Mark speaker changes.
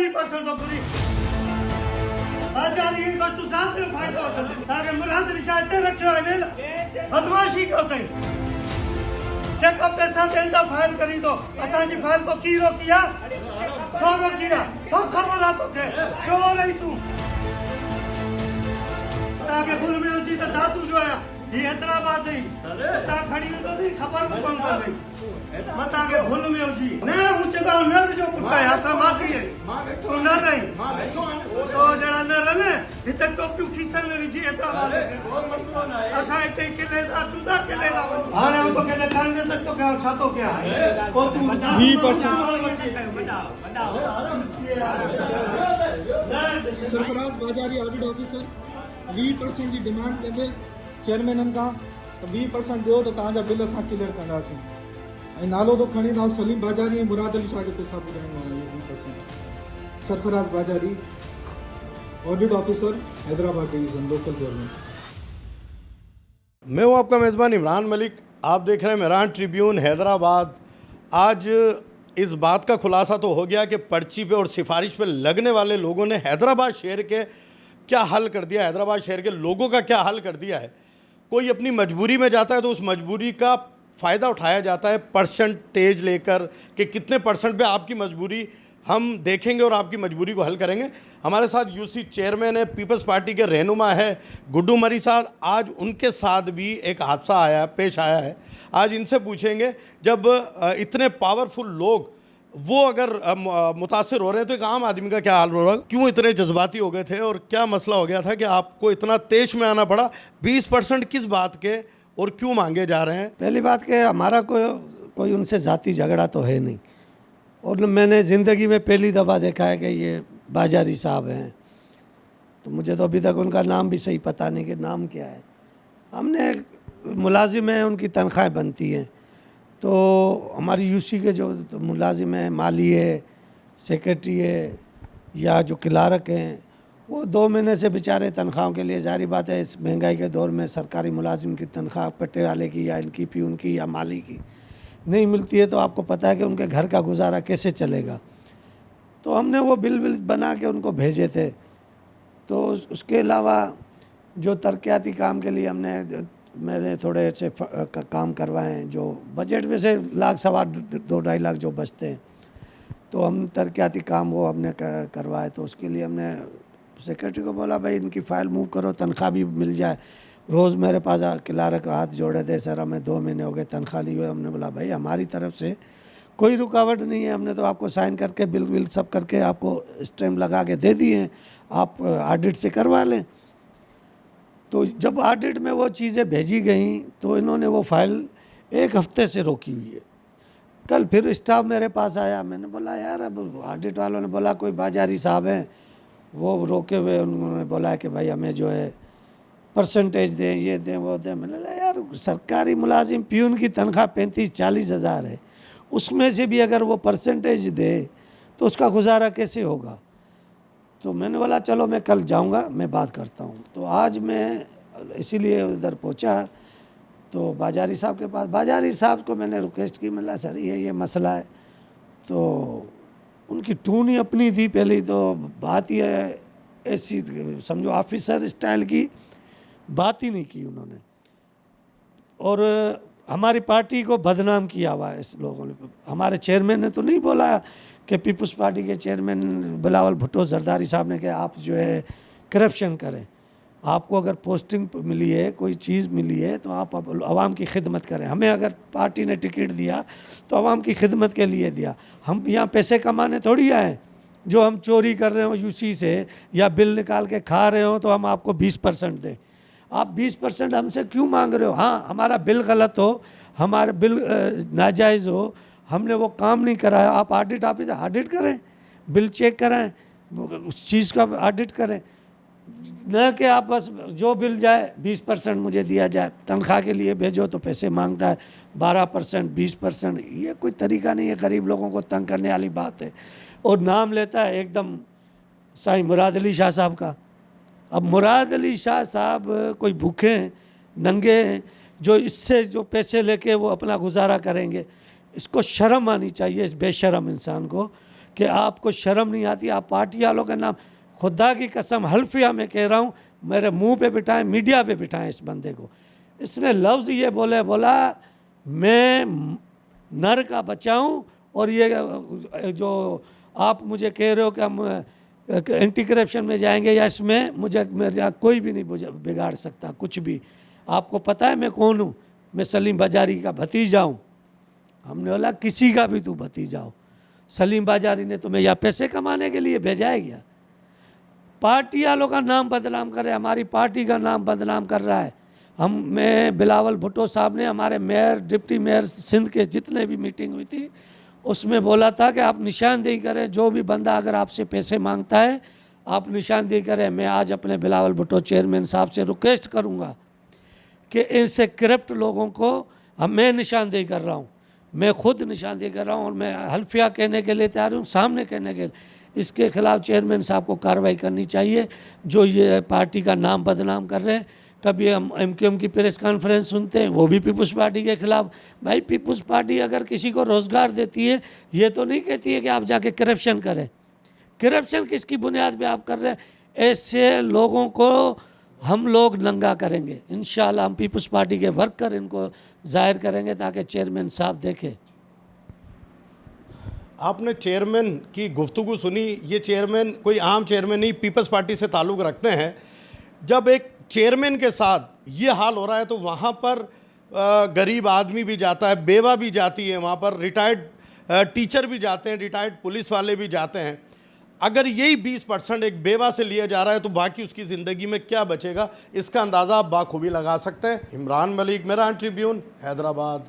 Speaker 1: 20% तो पूरी आजादी की बस तू साथ में फायदा होता है ताकि मुराद निशाते रखे ले बदमाशी क्यों तई चेक पैसा सेंटर फाइल करी दो असांजी फाइल को की रोकिया छो रोकिया सब खबर आ तो के चोर है तू ताकि भूल में उसी तो धातु जो है ये इतना बात नहीं ता खड़ी में तो नहीं खबर को कौन कर गई मत आगे भूल में उसी ने ऊंचे का नर जो पुट्टा है ऐसा माती है तो नर नहीं तो जड़ा नर है ना इतने टोपी खिस्से में विजी इतना बात ऐसा इतने किले दा चुदा किले दा आने तो के खाने तक तो क्या छातो क्या है वो तू
Speaker 2: 20% सरफराज बाजारी ऑडिट ऑफिसर 20% जी डिमांड कंदे चेयरमैननि खां त 20% ॾियो त तव्हांजा बिल असां क्लियर कंदासीं ऐं नालो तो खणी था सलीम बाजारी ऐं मुराद अली शाह खे पैसा ॿुधाईंदो आहियां इहे 20% सरफराज बाजारी audit officer Hyderabad division local government.
Speaker 3: मैं हूं आपका मेज़बान इमरान मलिक। आप देख रहे हैं मेहरान ट्रिब्यून हैदराबाद। आज इस बात का खुलासा तो हो गया कि पर्ची पे और सिफारिश पे लगने वाले लोगों ने हैदराबाद शहर के क्या हल कर दिया, हैदराबाद शहर के लोगों का क्या हल कर दिया है। कोई अपनी मजबूरी में जाता है तो उस मजबूरी का फ़ायदा उठाया जाता है परसेंटेज लेकर कि कितने परसेंट पे आपकी मजबूरी हम देखेंगे और आपकी मजबूरी को हल करेंगे। हमारे साथ यूसी चेयरमैन है, पीपल्स पार्टी के रहनुमा है गुड्डू मरी साहब। आज उनके साथ भी एक हादसा पेश आया है। आज इनसे पूछेंगे जब इतने पावरफुल लोग वो अगर मुतासिर हो रहे हैं तो एक आम आदमी का क्या हाल हो रहा है, क्यों इतने जज्बाती हो गए थे और क्या मसला हो गया था कि आपको इतना तेज में आना पड़ा। 20% किस बात के और क्यों मांगे जा रहे हैं?
Speaker 4: पहली बात कि हमारा कोई उनसे ज़ाती झगड़ा तो है नहीं और मैंने ज़िंदगी में पहली दफ़ा देखा है कि ये बाजारी साहब हैं, तो मुझे तो अभी तक उनका नाम भी सही पता नहीं कि नाम क्या है। हमने मुलाजिम हैं, उनकी तनख्वाहें बनती हैं, तो हमारी यूसी के जो तो मुलाजिम हैं, माली है, सेक्रेटरी है या जो क्लार्क हैं, वो 2 महीने से बेचारे तनख्वाहों के लिए, जारी बात है इस महंगाई के दौर में सरकारी मुलाजिम की तनख्वाह पट्टे वाले की या इनकी प्यून की या माली की नहीं मिलती है, तो आपको पता है कि उनके घर का गुजारा कैसे चलेगा। तो हमने वो बिल बना के उनको भेजे थे। तो उसके अलावा जो तरक्याती काम के लिए मैंने थोड़े से काम करवाए हैं, जो बजट में से 1.25 लाख जो बचते हैं, तो हम तरक्याती काम वो हमने करवाए। तो उसके लिए हमने सेक्रेटरी को बोला भाई इनकी फ़ाइल मूव करो, तनख्वाह भी मिल जाए। रोज़ मेरे पास क्लार्क हाथ जोड़े थे, सर हमें 2 महीने हो गए तनख्वाह ली हुए। हमने बोला भाई हमारी तरफ से कोई रुकावट नहीं है, हमने तो आपको साइन करके बिल सब करके आपको स्टैम्प लगा के दे दिए हैं, आप ऑडिट से करवा लें। तो जब ऑडिट में वो चीज़ें भेजी गई तो इन्होंने वो फाइल 1 हफ्ते से रोकी हुई है। कल फिर स्टाफ मेरे पास आया, मैंने बोला यार अब ऑडिट वालों ने बोला कोई बाजारी साहब हैं, वो रोके हुए उन्होंने बोला कि भाई हमें जो है परसेंटेज दें, ये दें वो दें। मैंने बोला यार सरकारी मुलाजिम प्यून की तनख्वाह 35-40 हज़ार है, उसमें से भी अगर वो परसेंटेज दे तो उसका गुजारा कैसे होगा। तो मैंने बोला चलो मैं कल जाऊंगा, मैं बात करता हूं। तो आज मैं इसीलिए उधर पहुंचा तो बाजारी साहब के पास। बाजारी साहब को मैंने रिक्वेस्ट की, मैंने सर ये मसला है। तो उनकी टून ही अपनी थी, पहले तो बात ही है ऐसी समझो ऑफिसर स्टाइल की, बात ही नहीं की उन्होंने। और हमारी पार्टी को बदनाम किया हुआ है इस लोगों ने। हमारे चेयरमैन ने तो नहीं बोला कि पीपल्स पार्टी के चेयरमैन बिलावल भुट्टो जरदारी साहब ने कि आप जो है करप्शन करें। आपको अगर पोस्टिंग मिली है, कोई चीज़ मिली है, तो आप आवाम की खिदमत करें। हमें अगर पार्टी ने टिकट दिया तो आवाम की खिदमत के लिए दिया। हम यहाँ पैसे कमाने थोड़ी आए। जो हम चोरी कर रहे हो यूसी से या बिल निकाल के खा रहे हो तो हम आपको 20% दें। आप 20% हमसे क्यों मांग रहे हो? हाँ, हमारा बिल गलत हो, हमारा बिल नाजायज़ हो, हमने वो काम नहीं कराया, आप ऑडिट ऑफिस ऑडिट करें, बिल चेक कराएं, उस चीज़ का ऑडिट करें, न कि आप बस जो बिल जाए 20% मुझे दिया जाए। तनख्वाह के लिए भेजो तो पैसे मांगता है 12%, 20%। ये कोई तरीका नहीं है, गरीब लोगों को तंग करने वाली बात है। और नाम लेता है एकदम साईं मुराद अली शाह साहब का। अब मुराद अली शाह साहब कोई भूखे हैं, नंगे हैं, जो इससे जो पैसे लेके वो अपना गुजारा करेंगे। इसको शर्म आनी चाहिए इस बेशरम इंसान को कि आपको शर्म नहीं आती, आप पार्टी वालों का नाम, खुदा की कसम हल्फिया में कह रहा हूँ, मेरे मुंह पे बिठाएं, मीडिया पे बिठाएं इस बंदे को। इसने लफ्ज़ ये बोला मैं नर का बच्चा हूँ और ये जो आप मुझे कह रहे हो कि हम एंटी करप्शन में जाएंगे या इसमें मुझे मेरा कोई भी नहीं बिगाड़ सकता कुछ भी। आपको पता है मैं कौन हूँ? मैं सलीम बाजारी का भतीजा हूँ। हमने बोला किसी का भी तू भतीजा हो, सलीम बाजारी ने तुम्हें यहाँ पैसे कमाने के लिए भेजा है क्या? पार्टी वालों का नाम बदनाम कर रहे, हमारी पार्टी का नाम बदनाम कर रहा है। मैं बिलावल भुट्टो साहब ने हमारे मेयर, डिप्टी मेयर सिंध के जितने भी मीटिंग हुई थी उसमें बोला था कि आप निशानदेही करें, जो भी बंदा अगर आपसे पैसे मांगता है आप निशानदेही करें। मैं आज अपने बिलावल भुट्टो चेयरमैन साहब से रिक्वेस्ट करूंगा कि ऐसे करप्ट लोगों को मैं निशानदेही कर रहा हूं, मैं खुद निशानदेही कर रहा हूं और मैं हल्फिया कहने के लिए तैयार हूं, सामने कहने के लिए इसके खिलाफ चेयरमैन साहब को कार्रवाई करनी चाहिए जो ये पार्टी का नाम बदनाम कर रहे हैं। कभी हम MQM की प्रेस कॉन्फ्रेंस सुनते हैं, वो भी पीपुल्स पार्टी के खिलाफ। भाई पीपुल्स पार्टी अगर किसी को रोज़गार देती है, ये तो नहीं कहती है कि आप जाके करप्शन करें। करप्शन किसकी बुनियाद पे आप कर रहे हैं? ऐसे लोगों को हम लोग नंगा करेंगे इंशाल्लाह। हम पीपुल्स पार्टी के वर्कर इनको जाहिर करेंगे ताकि चेयरमैन साहब देखें।
Speaker 3: आपने चेयरमैन की गुफ्तगू सुनी। ये चेयरमैन कोई आम चेयरमैन नहीं, पीपल्स पार्टी से ताल्लुक़ रखते हैं। जब एक चेयरमैन के साथ ये हाल हो रहा है तो वहाँ पर गरीब आदमी भी जाता है, बेवा भी जाती है, वहाँ पर रिटायर्ड टीचर भी जाते हैं, रिटायर्ड पुलिस वाले भी जाते हैं। अगर यही 20% एक बेवा से लिया जा रहा है तो बाकी उसकी ज़िंदगी में क्या बचेगा, इसका अंदाज़ा आप बाखूबी लगा सकते हैं। इमरान मलिक, मेरठ ट्रिब्यून, हैदराबाद।